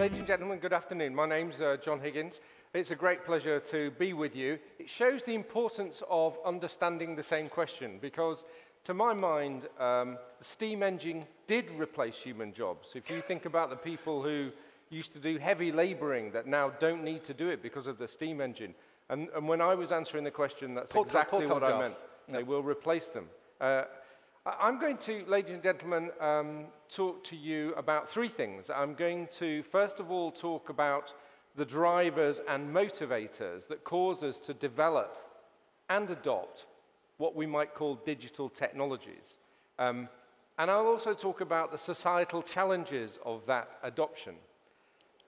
Ladies and gentlemen, good afternoon. My name's John Higgins. It's a great pleasure to be with you. It shows the importance of understanding the same question because, to my mind, the steam engine did replace human jobs. If you think about the people who used to do heavy laboring that now don't need to do it because of the steam engine, and when I was answering the question, that's exactly what I meant. They will replace them. I'm going to, ladies and gentlemen, talk to you about three things. I'm going to, first of all, talk about the drivers and motivators that cause us to develop and adopt what we might call digital technologies. And I'll also talk about the societal challenges of that adoption.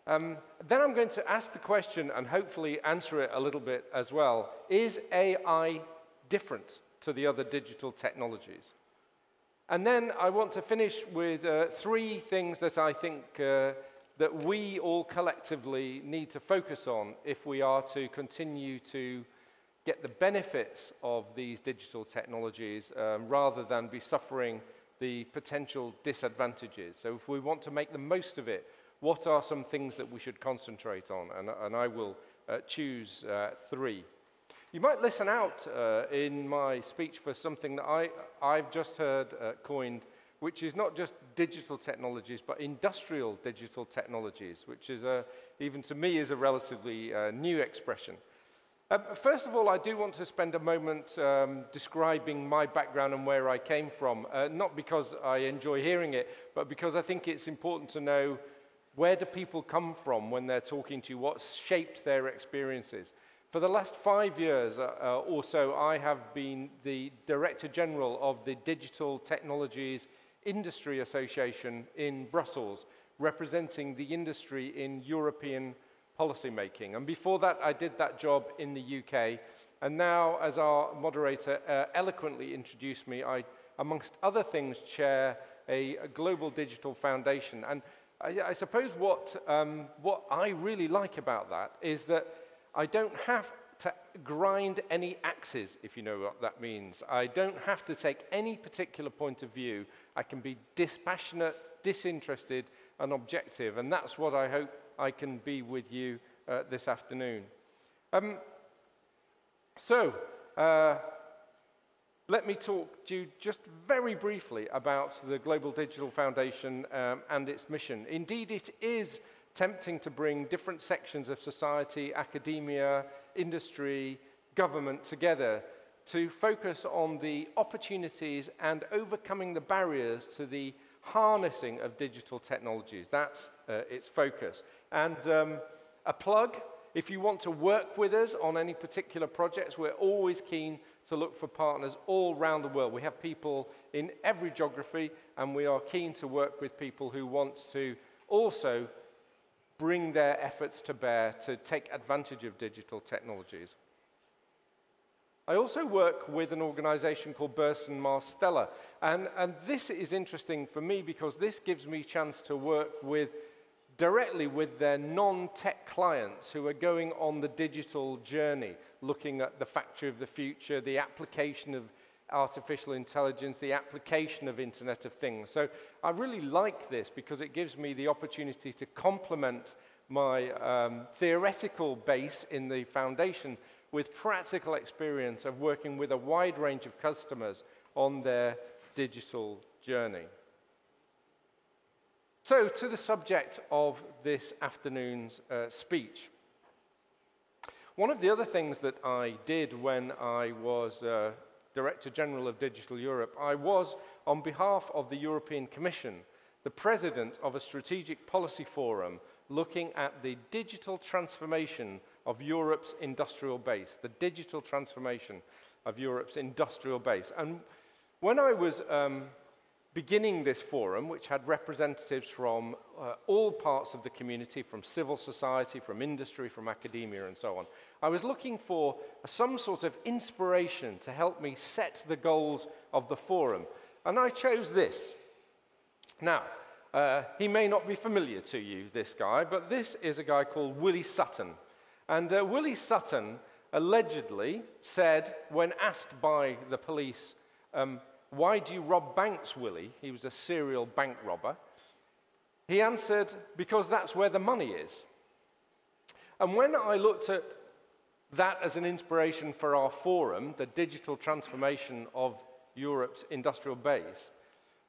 Then I'm going to ask the question and hopefully answer it a little bit as well. Is AI different to the other digital technologies? And then I want to finish with three things that I think that we all collectively need to focus on if we are to continue to get the benefits of these digital technologies rather than be suffering the potential disadvantages. So if we want to make the most of it, what are some things that we should concentrate on? And I will choose three. You might listen out in my speech for something that I've just heard coined, which is not just digital technologies, but industrial digital technologies, which is, even to me, is a relatively new expression. First of all, I do want to spend a moment describing my background and where I came from, not because I enjoy hearing it, but because I think it's important to know where do people come from when they're talking to you, what shaped their experiences. For the last 5 years or so, I have been the Director General of the Digital Technologies Industry Association in Brussels, representing the industry in European policymaking. And before that, I did that job in the UK. And now, as our moderator eloquently introduced me, I, amongst other things, chair a global digital foundation. And I suppose what I really like about that is that I don't have to grind any axes, if you know what that means. I don't have to take any particular point of view. I can be dispassionate, disinterested, and objective, and that's what I hope I can be with you this afternoon. Let me talk to you just very briefly about the Global Digital Foundation and its mission. Indeed, it is tempting to bring different sections of society, academia, industry, government together to focus on the opportunities and overcoming the barriers to the harnessing of digital technologies. That's its focus. And a plug, if you want to work with us on any particular projects, we're always keen to look for partners all around the world. We have people in every geography, and we are keen to work with people who want to also bring their efforts to bear to take advantage of digital technologies. I also work with an organization called Burson Marsteller, and this is interesting for me because this gives me a chance to work directly with their non-tech clients who are going on the digital journey, looking at the factory of the future, the application of artificial intelligence, the application of Internet of Things. So I really like this because it gives me the opportunity to complement my theoretical base in the foundation with practical experience of working with a wide range of customers on their digital journey. So to the subject of this afternoon's speech. One of the other things that I did when I was Director General of Digital Europe, I was, on behalf of the European Commission, the president of a strategic policy forum looking at the digital transformation of Europe's industrial base, the digital transformation of Europe's industrial base. And when I was beginning this forum, which had representatives from all parts of the community, from civil society, from industry, from academia, and so on, I was looking for some sort of inspiration to help me set the goals of the forum. And I chose this. Now, he may not be familiar to you, this guy, but this is a guy called Willy Sutton. And Willy Sutton allegedly said, when asked by the police, why do you rob banks, Willy? He was a serial bank robber. He answered, because that's where the money is. And when I looked at that as an inspiration for our forum, the digital transformation of Europe's industrial base,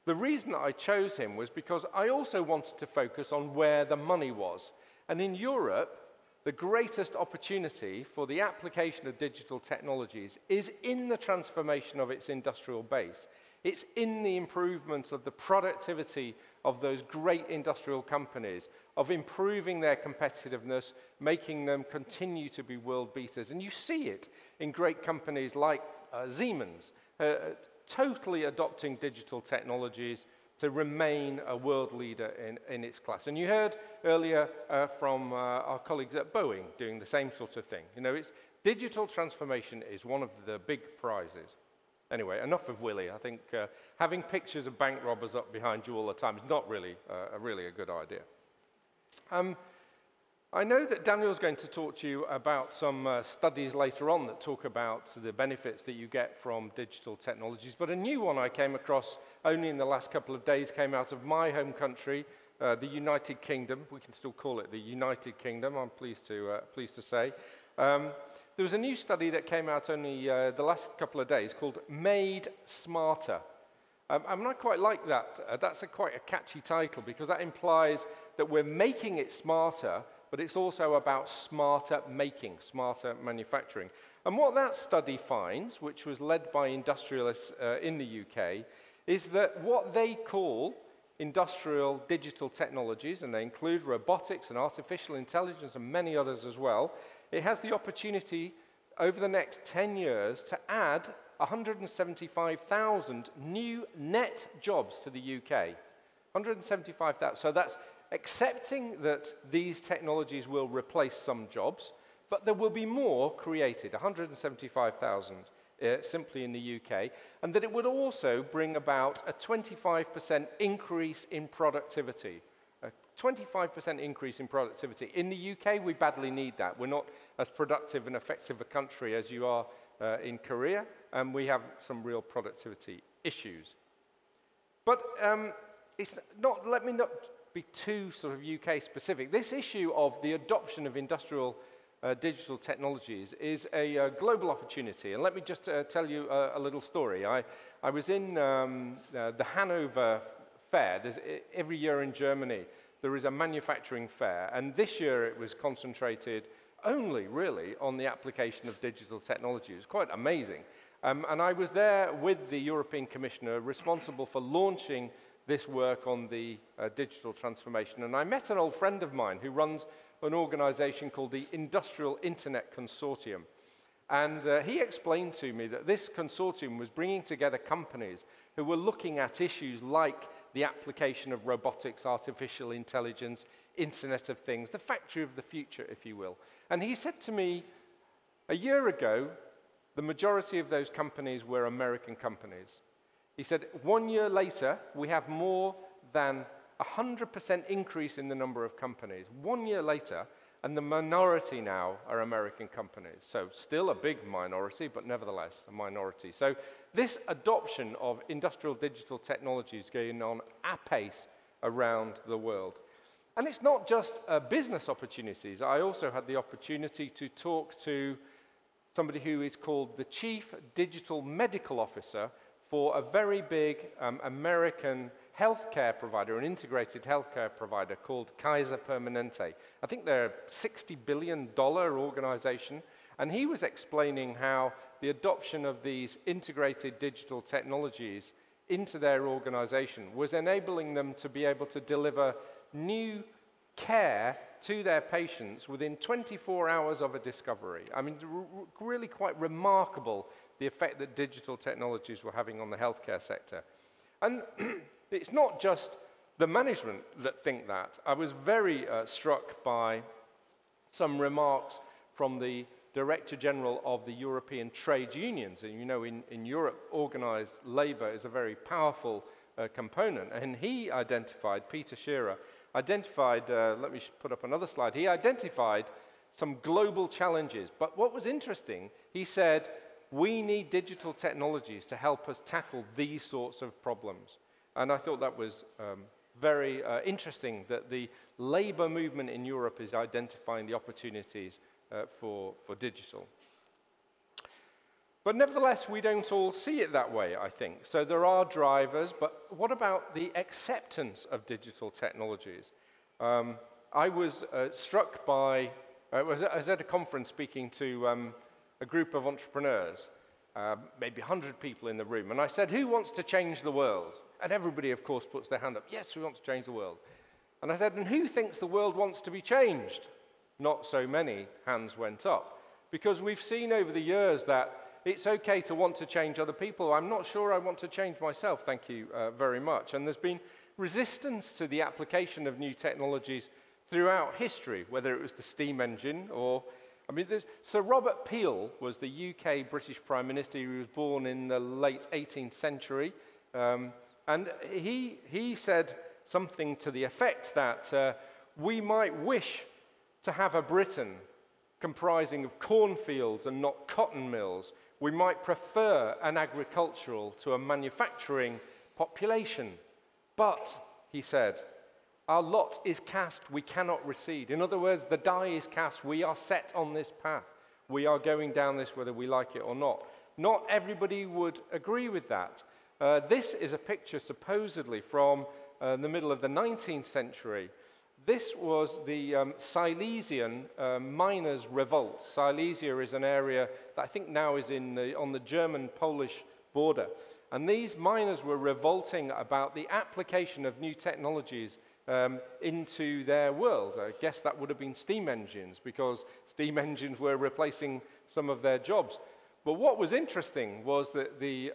the reason that I chose him was because I also wanted to focus on where the money was. And in Europe, the greatest opportunity for the application of digital technologies is in the transformation of its industrial base. It's in the improvement of the productivity of those great industrial companies, of improving their competitiveness, making them continue to be world beaters. And you see it in great companies like Siemens, totally adopting digital technologies to remain a world leader in its class. And you heard earlier from our colleagues at Boeing doing the same sort of thing. You know, digital transformation is one of the big prizes. Anyway, enough of Willy. I think having pictures of bank robbers up behind you all the time is not really, really a good idea. I know that Daniel's going to talk to you about some studies later on that talk about the benefits that you get from digital technologies, but a new one I came across only in the last couple of days came out of my home country, the United Kingdom. We can still call it the United Kingdom, I'm pleased to say. There was a new study that came out only the last couple of days called Made Smarter. And I quite like that. That's quite a catchy title because that implies that we're making it smarter, but it's also about smarter making, smarter manufacturing. And what that study finds, which was led by industrialists in the UK, is that what they call industrial digital technologies, and they include robotics and artificial intelligence and many others as well, it has the opportunity over the next 10 years to add 175,000 new net jobs to the UK. 175,000. So that's accepting that these technologies will replace some jobs, but there will be more created, 175,000 simply in the UK, and that it would also bring about a 25% increase in productivity. A 25% increase in productivity. In the UK, we badly need that. We're not as productive and effective a country as you are in Korea, and we have some real productivity issues. But let me not be too sort of UK specific. This issue of the adoption of industrial digital technologies is a global opportunity. And let me just tell you a little story. I was in the Hanover Fair. Every year in Germany, there is a manufacturing fair. And this year it was concentrated only, really, on the application of digital technology. It was quite amazing. And I was there with the European Commissioner responsible for launching this work on the digital transformation. And I met an old friend of mine who runs an organization called the Industrial Internet Consortium. And he explained to me that this consortium was bringing together companies who were looking at issues like the application of robotics, artificial intelligence, Internet of Things, the factory of the future, if you will. And he said to me, a year ago, the majority of those companies were American companies. He said, 1 year later, we have more than 100% increase in the number of companies. 1 year later, and the minority now are American companies. So still a big minority, but nevertheless a minority. So this adoption of industrial digital technology is going on apace around the world. And it's not just business opportunities. I also had the opportunity to talk to somebody who is called the Chief Digital Medical Officer for a very big American healthcare provider, an integrated healthcare provider called Kaiser Permanente. I think they're a $60 billion organization. And he was explaining how the adoption of these integrated digital technologies into their organization was enabling them to be able to deliver new care to their patients within 24 hours of a discovery. I mean, really quite remarkable the effect that digital technologies were having on the healthcare sector. And it's not just the management that think that. I was very struck by some remarks from the Director General of the European Trade Unions. And you know, in Europe, organized labor is a very powerful component. And he identified, Peter Shearer, identified, let me put up another slide, he identified some global challenges. But what was interesting, he said, we need digital technologies to help us tackle these sorts of problems. And I thought that was very interesting that the labor movement in Europe is identifying the opportunities for digital. But nevertheless, we don't all see it that way, I think. So there are drivers, but what about the acceptance of digital technologies? I was struck by, I was at a conference speaking to a group of entrepreneurs, maybe 100 people in the room, and I said, who wants to change the world? And everybody, of course, puts their hand up. Yes, we want to change the world. And I said, and who thinks the world wants to be changed? Not so many hands went up, because we've seen over the years that it's okay to want to change other people. I'm not sure I want to change myself, thank you very much. And there's been resistance to the application of new technologies throughout history, whether it was the steam engine or, I mean, Sir Robert Peel was the UK British Prime Minister. He was born in the late 18th century. And he said something to the effect that we might wish to have a Britain comprising of cornfields and not cotton mills. We might prefer an agricultural to a manufacturing population. But, he said, our lot is cast, we cannot recede. In other words, the die is cast, we are set on this path. We are going down this whether we like it or not. Not everybody would agree with that. This is a picture supposedly from the middle of the 19th century. This was the Silesian miners' revolt. Silesia is an area that I think now is on the German-Polish border. And these miners were revolting about the application of new technologies into their world. I guess that would have been steam engines, because steam engines were replacing some of their jobs. But what was interesting was that the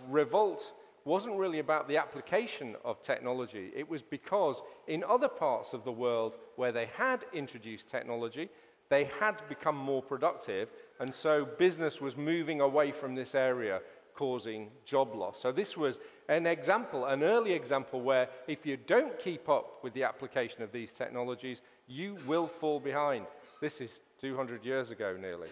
revolt wasn't really about the application of technology. It was because in other parts of the world where they had introduced technology, they had become more productive, and so business was moving away from this area, causing job loss. So this was an example, an early example, where if you don't keep up with the application of these technologies, you will fall behind. This is 200 years ago, nearly.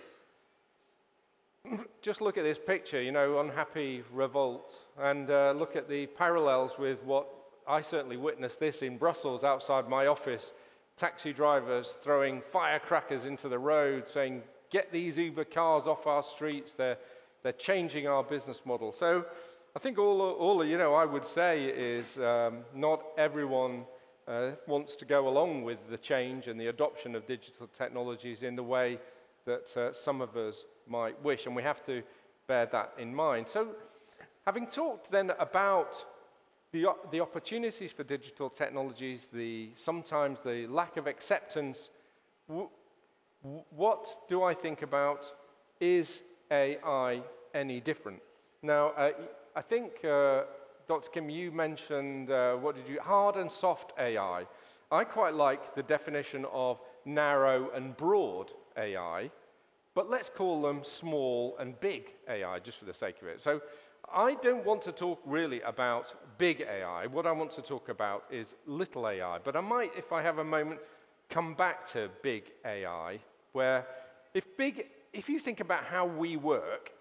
Just look at this picture, you know, unhappy revolt, and look at the parallels with what I certainly witnessed this in Brussels outside my office. Taxi drivers throwing firecrackers into the road, saying, get these Uber cars off our streets, they're changing our business model. So I think all you know, I would say is not everyone wants to go along with the change and the adoption of digital technologies in the way that some of us might wish, and we have to bear that in mind. So, having talked then about the opportunities for digital technologies, sometimes the lack of acceptance, what do I think about, is AI any different? Now, I think, Dr. Kim, you mentioned, hard and soft AI. I quite like the definition of narrow and broad AI, but let's call them small and big AI, just for the sake of it. So I don't want to talk really about big AI. What I want to talk about is little AI. But I might, if I have a moment, come back to big AI, where if you think about how we work,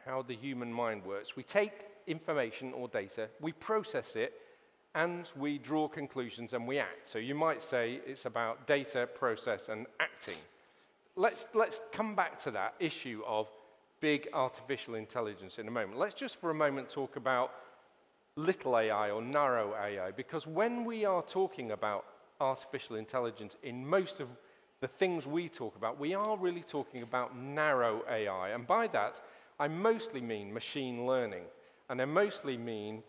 how the human mind works, we take information or data, we process it, and we draw conclusions and we act. So you might say it's about data, process, and acting. Let's come back to that issue of big artificial intelligence in a moment. Let's just for a moment talk about little AI or narrow AI, because when we are talking about artificial intelligence in most of the things we talk about, we are really talking about narrow AI. And by that, I mostly mean machine learning. And I mostly mean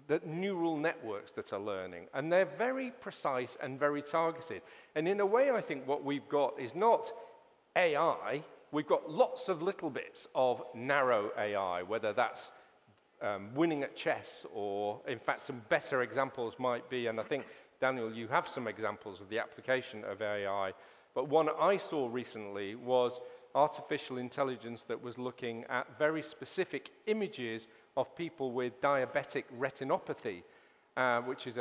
the neural networks that are learning. And they're very precise and very targeted. And in a way, I think what we've got is not AI, we've got lots of little bits of narrow AI, whether that's winning at chess, or in fact some better examples might be, and I think, Daniel, you have some examples of the application of AI, but one I saw recently was artificial intelligence that was looking at very specific images of people with diabetic retinopathy, which is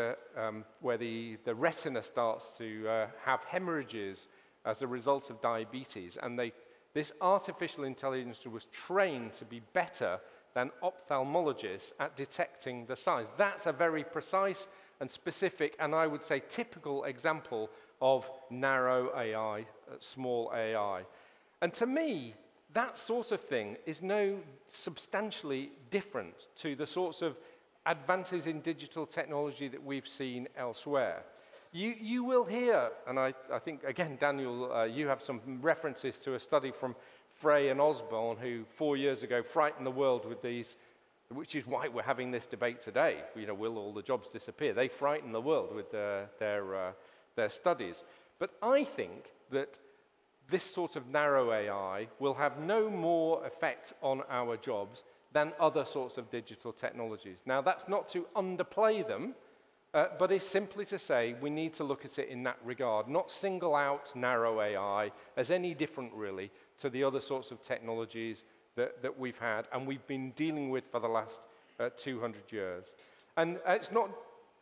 where the retina starts to have hemorrhages as a result of diabetes. And this artificial intelligence was trained to be better than ophthalmologists at detecting the signs. That's a very precise and specific, and I would say typical example of narrow AI, small AI. And to me, that sort of thing is no substantially different to the sorts of advances in digital technology that we've seen elsewhere. You will hear, and I think, again, Daniel, you have some references to a study from Frey and Osborne, who 4 years ago frightened the world with these, which is why we're having this debate today. You know, will all the jobs disappear? They frightened the world with their studies. But I think that this sort of narrow AI will have no more effect on our jobs than other sorts of digital technologies. Now, that's not to underplay them, but it's simply to say we need to look at it in that regard, not single out narrow AI as any different, really, to the other sorts of technologies that we've had and we've been dealing with for the last 200 years. And it's not,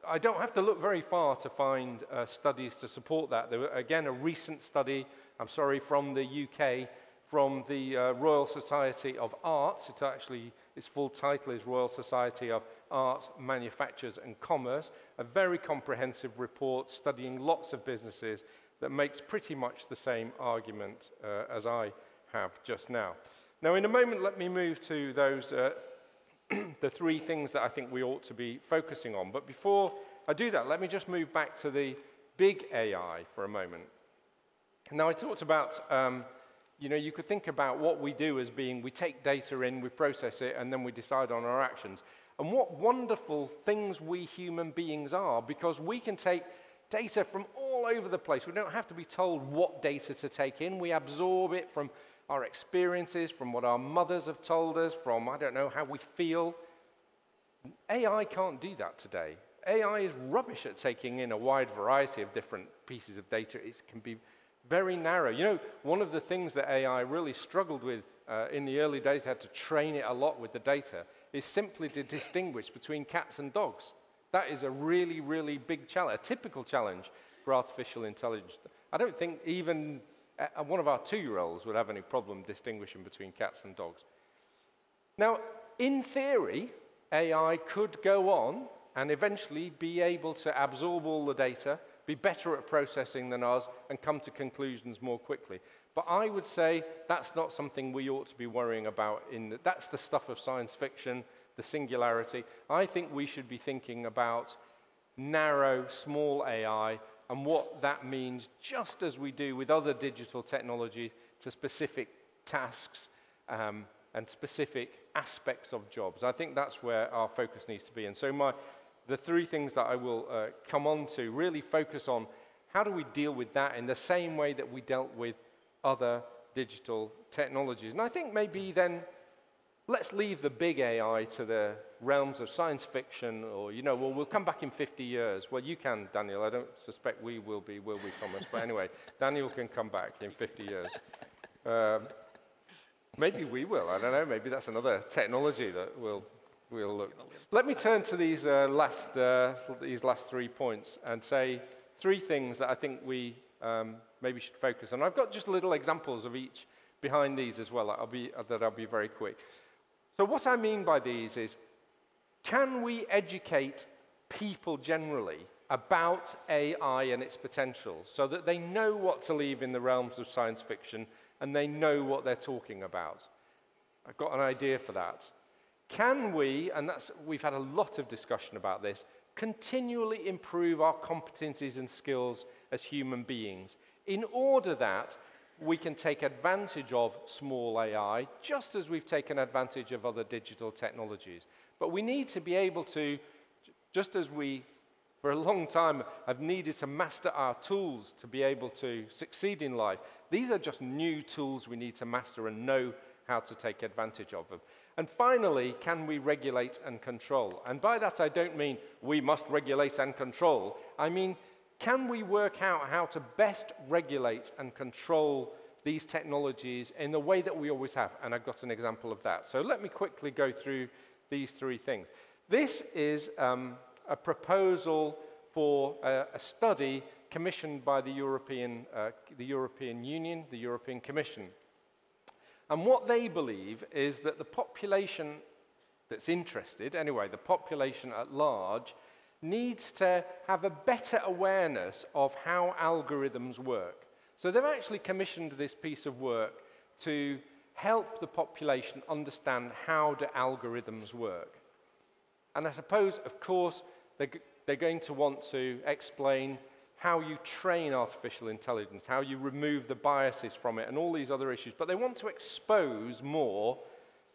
I don't have to look very far to find studies to support that. There was, again, a recent study, I'm sorry, from the UK, from the Royal Society of Arts. It actually, its full title is Royal Society of Art, Manufactures and Commerce, a very comprehensive report studying lots of businesses that makes pretty much the same argument as I have just now. Now, in a moment, let me move to those, the three things that I think we ought to be focusing on. But before I do that, let me just move back to the big AI for a moment. Now, I talked about, you know, you could think about what we do as being, we take data in, we process it, and then we decide on our actions. And what wonderful things we human beings are, because we can take data from all over the place. We don't have to be told what data to take in. We absorb it from our experiences, from what our mothers have told us, from, I don't know, how we feel. AI can't do that today. AI is rubbish at taking in a wide variety of different pieces of data. It can be very narrow. You know, one of the things that AI really struggled with in the early days, had to train it a lot with the data, is simply to distinguish between cats and dogs. That is a really, really big challenge, a typical challenge for artificial intelligence. I don't think even one of our 2-year-olds would have any problem distinguishing between cats and dogs. Now, in theory, AI could go on and eventually be able to absorb all the data, be better at processing than us, and come to conclusions more quickly. But I would say that's not something we ought to be worrying about. That's the stuff of science fiction, the singularity. I think we should be thinking about narrow, small AI and what that means, just as we do with other digital technology, to specific tasks and specific aspects of jobs. I think that's where our focus needs to be. And so the three things that I will come on to really focus on how do we deal with that in the same way that we dealt with other digital technologies. And I think maybe then let's leave the big AI to the realms of science fiction, or, you know, well, we'll come back in 50 years. Well, you can, Daniel. I don't suspect we will be, Thomas? But anyway, Daniel can come back in 50 years. Maybe we will. I don't know. Maybe that's another technology that we'll look. Let me turn to these last 3 points and say 3 things that I think we maybe should focus on. I've got just little examples of each behind these as well. I'll be very quick. So what I mean by these is, can we educate people generally about AI and its potential so that they know what to leave in the realms of science fiction and they know what they're talking about? I've got an idea for that. Can we, and we've had a lot of discussion about this, continually improve our competencies and skills as human beings in order that we can take advantage of small AI, just as we've taken advantage of other digital technologies. But we need to be able to, just as we, for a long time, have needed to master our tools to be able to succeed in life, these are just new tools we need to master and know how to take advantage of them. And finally, can we regulate and control? And by that, I don't mean we must regulate and control. I mean, can we work out how to best regulate and control these technologies in the way that we always have? And I've got an example of that. So let me quickly go through these 3 things. This is a proposal for a study commissioned by the European Union, the European Commission. And what they believe is that the population that's interested, anyway, the population at large, needs to have a better awareness of how algorithms work. So they've actually commissioned this piece of work to help the population understand how do algorithms work. And I suppose, of course, they're going to want to explain how you train artificial intelligence, how you remove the biases from it, and all these other issues. But they want to expose more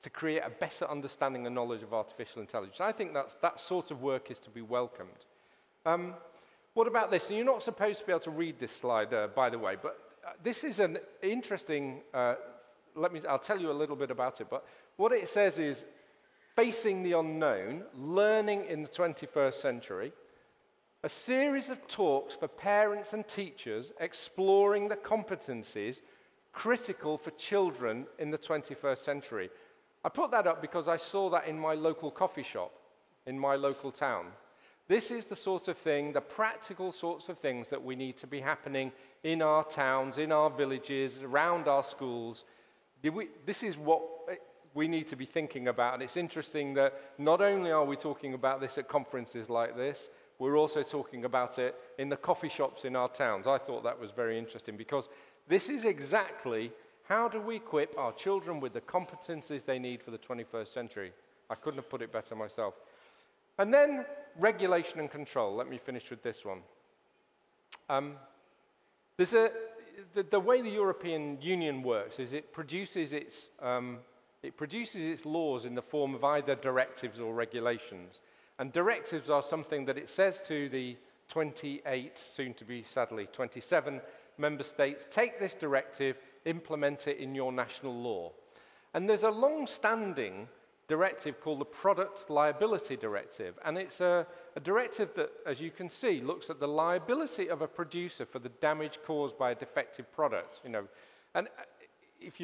to create a better understanding and knowledge of artificial intelligence. I think that sort of work is to be welcomed. What about this? And you're not supposed to be able to read this slide, by the way, but this is an interesting, I'll tell you a little bit about it, but what it says is, facing the unknown, learning in the 21st century, a series of talks for parents and teachers exploring the competencies critical for children in the 21st century. I put that up because I saw that in my local coffee shop, in my local town. This is the sort of thing, the practical sorts of things that we need to be happening in our towns, in our villages, around our schools. This is what we need to be thinking about. And it's interesting that not only are we talking about this at conferences like this, we're also talking about it in the coffee shops in our towns. I thought that was very interesting because this is exactly how do we equip our children with the competencies they need for the 21st century. I couldn't have put it better myself. And then regulation and control. Let me finish with this one. The way the European Union works is it produces its laws in the form of either directives or regulations. And directives are something that it says to the 28, soon to be sadly 27 member states, take this directive, implement it in your national law. And there's a long-standing directive called the Product Liability Directive. And it's a directive that, as you can see, looks at the liability of a producer for the damage caused by a defective product. And if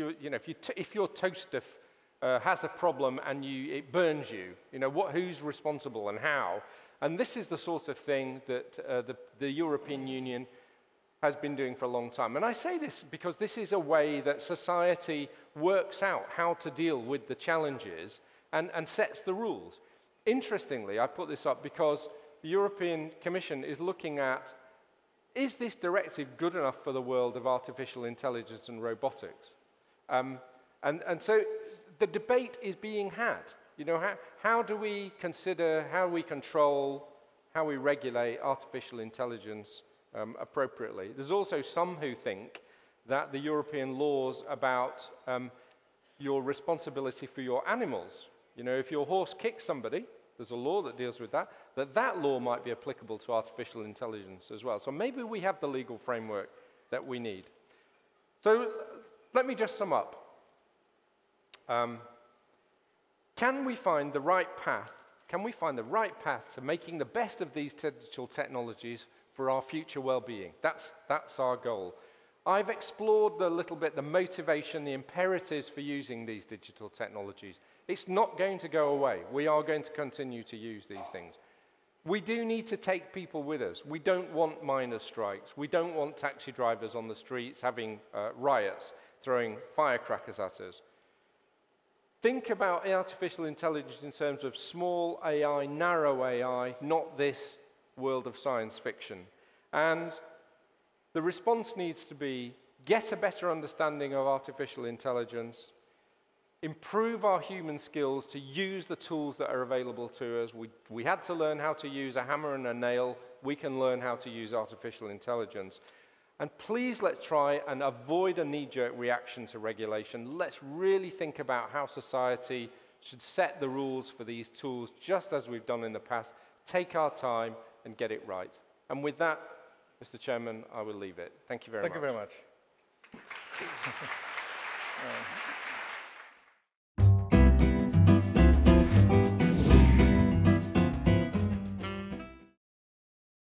your toaster has a problem and it burns you, who's responsible and how? And this is the sort of thing that the European Union has been doing for a long time. And I say this because this is a way that society works out how to deal with the challenges and sets the rules. Interestingly, I put this up because the European Commission is looking at, is this directive good enough for the world of artificial intelligence and robotics? And so the debate is being had. How do we consider, how we control, how we regulate artificial intelligence appropriately? There's also some who think that the European laws about your responsibility for your animals, if your horse kicks somebody, there's a law that deals with that law might be applicable to artificial intelligence as well. So maybe we have the legal framework that we need. So let me just sum up. Can we find the right path? Can we find the right path to making the best of these digital technologies for our future well-being? That's our goal. I've explored a little bit the motivation, the imperatives for using these digital technologies. It's not going to go away. We are going to continue to use these things. We do need to take people with us. We don't want miners' strikes. We don't want taxi drivers on the streets having riots, throwing firecrackers at us. Think about artificial intelligence in terms of small AI, narrow AI, not this world of science fiction. And the response needs to be, get a better understanding of artificial intelligence, improve our human skills to use the tools that are available to us. We had to learn how to use a hammer and a nail. We can learn how to use artificial intelligence. And please let's try and avoid a knee-jerk reaction to regulation. Let's really think about how society should set the rules for these tools, just as we've done in the past. Take our time and get it right. And with that, Mr. Chairman, I will leave it. Thank you very much. Thank you very much.